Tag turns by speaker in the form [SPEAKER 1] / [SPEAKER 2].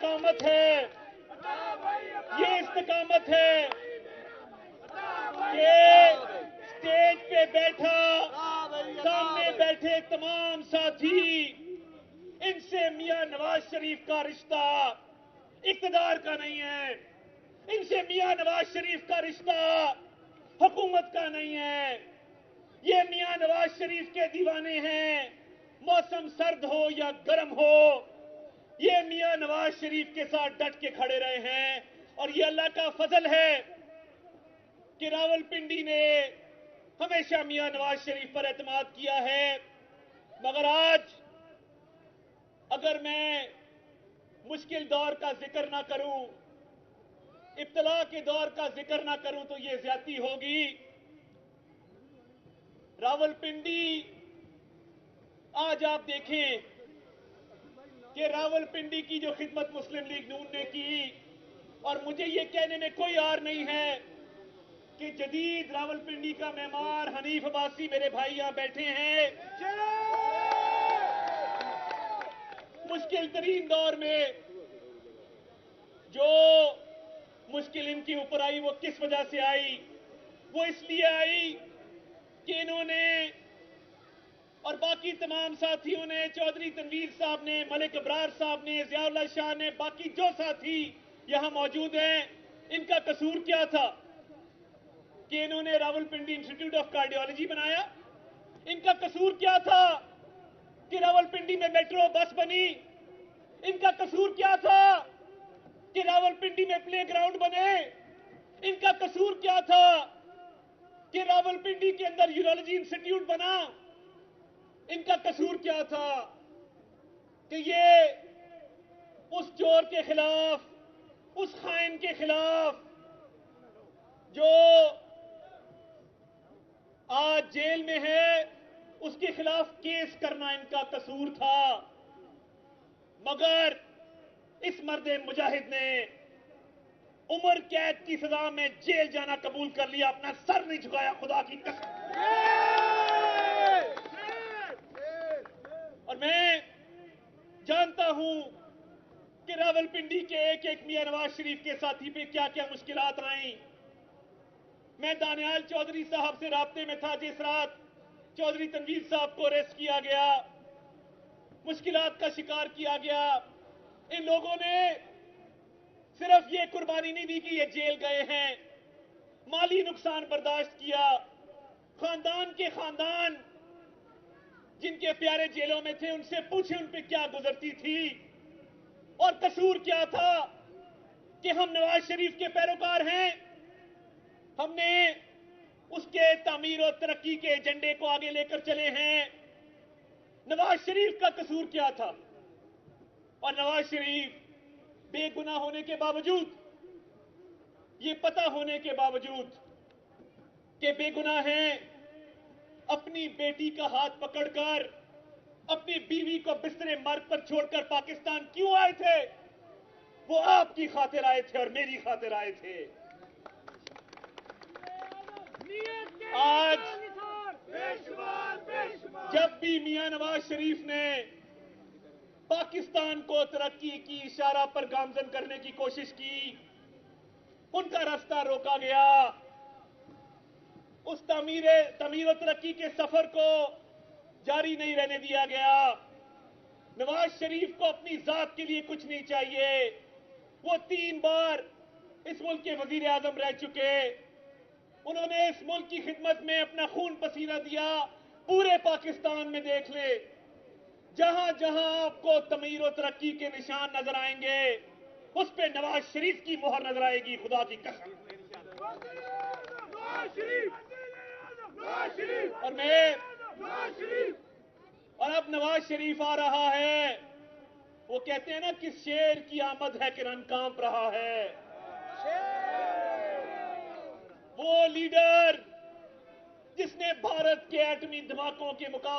[SPEAKER 1] इस्तकामत है, ये इस्तकामत है कि स्टेज पे बैठा, सामने बैठे तमाम साथी, इनसे मियां नवाज शरीफ का रिश्ता इक़्तिदार का नहीं है, इनसे मियां नवाज शरीफ का रिश्ता हुकूमत का नहीं है। ये मियां नवाज शरीफ के दीवाने हैं, मौसम सर्द हो या गर्म हो, ये मियां नवाज शरीफ के साथ डट के खड़े रहे हैं। और ये अल्लाह का फजल है कि रावलपिंडी ने हमेशा मियां नवाज शरीफ पर एतमाद किया है। मगर आज अगर मैं मुश्किल दौर का जिक्र ना करूं, इब्तला के दौर का जिक्र ना करूं तो ये ज्यादती होगी। रावलपिंडी आज आप देखें कि रावलपिंडी की जो खिदमत मुस्लिम लीग नून ने की, और मुझे ये कहने में कोई आर नहीं है कि जदीद रावलपिंडी का मेमार हनीफ अब्बासी मेरे भाई यहां बैठे हैं। मुश्किल तरीन दौर में जो मुश्किल इनके ऊपर आई वो किस वजह से आई? वो इसलिए आई कि इन्होंने और बाकी तमाम साथियों ने, चौधरी तनवीर साहब ने, मलिक अबरार साहब ने, ज़ियाउल्लाह शाह ने, बाकी जो साथी यहां मौजूद हैं, इनका कसूर क्या था कि इन्होंने रावलपिंडी इंस्टीट्यूट ऑफ कार्डियोलॉजी बनाया? इनका कसूर क्या था कि रावलपिंडी में मेट्रो बस बनी? इनका कसूर क्या था कि रावलपिंडी में प्ले ग्राउंड बने? इनका कसूर क्या था कि रावलपिंडी के अंदर यूरोलॉजी इंस्टीट्यूट बना? इनका कसूर क्या था कि ये उस चोर के खिलाफ, उस खाइन के खिलाफ जो आज जेल में है, उसके खिलाफ केस करना इनका कसूर था। मगर इस मर्द मुजाहिद ने उम्र कैद की सजा में जेल जाना कबूल कर लिया, अपना सर नहीं झुकाया, खुदा की कसम। और मैं जानता हूं कि रावलपिंडी के एक एक मियां नवाज शरीफ के साथी पे क्या क्या मुश्किलात आई। मैं दानियाल चौधरी साहब से राब्ते में था जिस रात चौधरी तनवीर साहब को अरेस्ट किया गया, मुश्किलात का शिकार किया गया। इन लोगों ने सिर्फ ये कुर्बानी नहीं दी कि ये जेल गए हैं, माली नुकसान बर्दाश्त किया। खानदान के खानदान जिनके प्यारे जेलों में थे, उनसे पूछे उन पे क्या गुजरती थी और कसूर क्या था कि हम नवाज शरीफ के पैरोकार हैं, हमने उसके तामीर और तरक्की के एजेंडे को आगे लेकर चले हैं। नवाज शरीफ का कसूर क्या था? और नवाज शरीफ बेगुनाह होने के बावजूद, ये पता होने के बावजूद कि बेगुनाह हैं, अपनी बेटी का हाथ पकड़कर अपनी बीवी को बिस्तरे मर्ग पर छोड़कर पाकिस्तान क्यों आए थे? वो आपकी खातिर आए थे और मेरी खातिर आए थे। आज जब भी मियां नवाज शरीफ ने पाकिस्तान को तरक्की की इशारा पर गामजन करने की कोशिश की, उनका रास्ता रोका गया। उस तमीर और तरक्की के सफर को जारी नहीं रहने दिया गया। नवाज शरीफ को अपनी जात के लिए कुछ नहीं चाहिए। वो 3 बार इस मुल्क के वजीर आजम रह चुके। उन्होंने इस मुल्क की खिदमत में अपना खून पसीना दिया। पूरे पाकिस्तान में देख ले, जहां जहां आपको तमीर और तरक्की के निशान नजर आएंगे, उस पे नवाज शरीफ की मोहर नजर आएगी, खुदा की कसम। और अब नवाज शरीफ आ रहा है। वो कहते हैं ना कि शेर की आमद है कि रन कांप रहा है। वो लीडर जिसने भारत के एटमी धमाकों के मुकाबले